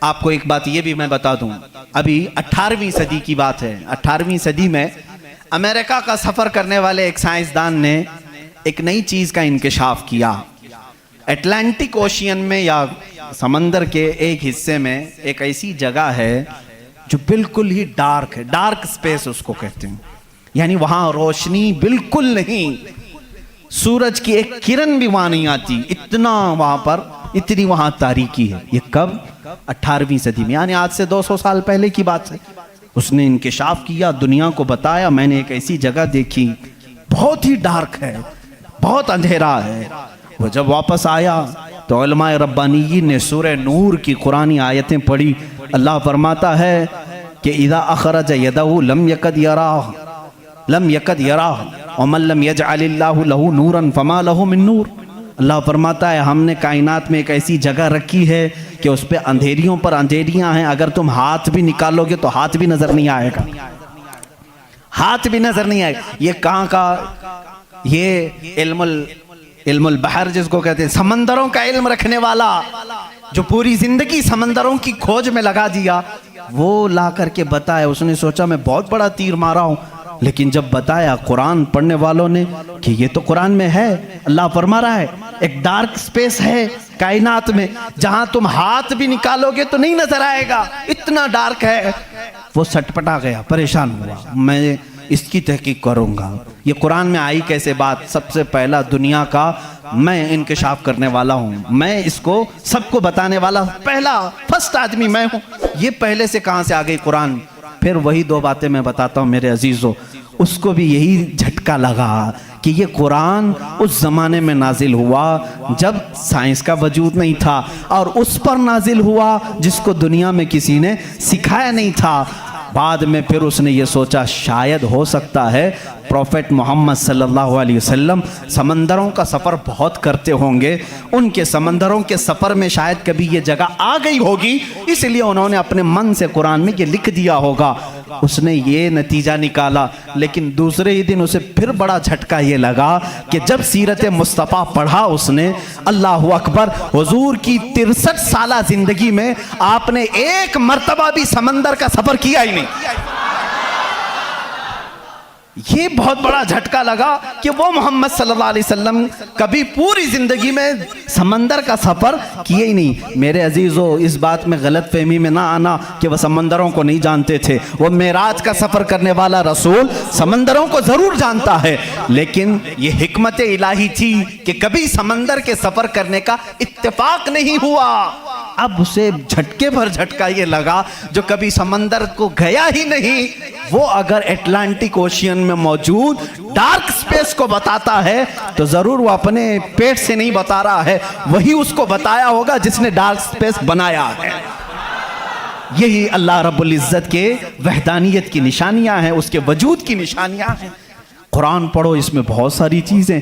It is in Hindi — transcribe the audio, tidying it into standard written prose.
आपको एक बात ये भी मैं बता दूं, अभी 18वीं सदी की बात है। 18वीं सदी में अमेरिका का सफर करने वाले एक साइंसदान ने एक नई चीज का इंकशाफ किया। अटलांटिक ओशियन में या समंदर के एक हिस्से में एक ऐसी जगह है जो बिल्कुल ही डार्क है, डार्क स्पेस उसको कहते हैं, यानी वहां रोशनी बिल्कुल नहीं, सूरज की एक किरण भी वहां नहीं आती, इतना वहां पर, इतनी वहां तारीकी है। ये कब? 18वीं सदी में, यानी आज से 200 साल पहले की बात है। उसने इंकशाफ किया, दुनिया को बताया, मैंने एक ऐसी जगह देखी, बहुत ही डार्क है, बहुत अंधेरा है। वो जब वापस आया तो उलमाए रब्बानी ने सूरह नूर की कुरानी आयतें पढ़ी। अल्लाह फरमाता है कि इज़ा अखरज यदहु लम यकद यराह व मन लम यजअलिल्लाहु लहू नूरन फमा लहू मिन नूर। अल्लाह फरमाता है हमने कायनात में एक ऐसी जगह रखी है कि उस पर अंधेरियों पर अंधेरियां हैं, अगर तुम हाथ भी निकालोगे तो हाथ भी नजर नहीं आएगा, हाथ भी नजर नहीं आएगा। ये कहाँ का? ये इल्मुल बहर जिसको कहते हैं, समंदरों का इल्म रखने वाला, जो पूरी जिंदगी समंदरों की खोज में लगा दिया, वो ला करके बताया। उसने सोचा मैं बहुत बड़ा तीर मारा हूं, लेकिन जब बताया कुरान पढ़ने वालों ने कि ये तो कुरान में है, अल्लाह फरमा रहा है एक डार्क स्पेस है कायनात में जहां तुम हाथ भी निकालोगे तो नहीं नजर आएगा, इतना डार्क है। वो सटपटा गया, परेशान हुआ, मैं इसकी तहकीक करूंगा। ये कुरान में आई कैसे बात? सबसे पहला दुनिया का मैं इंकशाफ करने वाला हूं, मैं इसको सबको बताने वाला पहला फर्स्ट आदमी मैं हूं। ये पहले से कहां से आ गई कुरान? फिर वही दो बातें मैं बताता हूं मेरे अजीजों। उसको भी यही झटका लगा कि ये कुरान उस जमाने में नाजिल हुआ जब साइंस का वजूद नहीं था, और उस पर नाजिल हुआ जिसको दुनिया में किसी ने सिखाया नहीं था। बाद में फिर उसने ये सोचा शायद हो सकता है प्रॉफेट मोहम्मद सल्लल्लाहु अलैहि वसल्लम समंदरों का सफ़र बहुत करते होंगे, उनके समंदरों के सफ़र में शायद कभी ये जगह आ गई होगी, इसलिए उन्होंने अपने मन से कुरान में ये लिख दिया होगा। उसने ये नतीजा निकाला। लेकिन दूसरे ही दिन उसे फिर बड़ा झटका ये लगा कि जब सीरत मुस्तफ़ा पढ़ा उसने, अल्लाह अकबर, हुजूर की 63 साला जिंदगी में आपने एक मर्तबा भी समंदर का सफ़र किया ही नहीं। ये बहुत बड़ा झटका लगा कि वो मोहम्मद सल्लल्लाहु अलैहि वसल्लम कभी पूरी जिंदगी में समंदर का सफर किए ही नहीं। मेरे अजीजों, इस बात में गलत फहमी में ना आना कि वह समंदरों को नहीं जानते थे। वो मेराज का सफर करने वाला रसूल समंदरों को जरूर जानता है, लेकिन ये हिकमत इलाही थी कि कभी समंदर के सफर करने का इत्तेफाक नहीं हुआ। अब उसे झटके भर झटका ये लगा जो कभी समंदर को गया ही नहीं, वो अगर अटलांटिक ओशियन में मौजूद डार्क स्पेस को बताता है तो जरूर वो अपने पेट से नहीं बता रहा है, वही उसको बताया होगा जिसने डार्क स्पेस बनाया है। यही अल्लाह रब्बुल इज्जत के वहदानियत की निशानियां हैं, उसके वजूद की निशानियां हैं। कुरान पढ़ो, इसमें बहुत सारी चीजें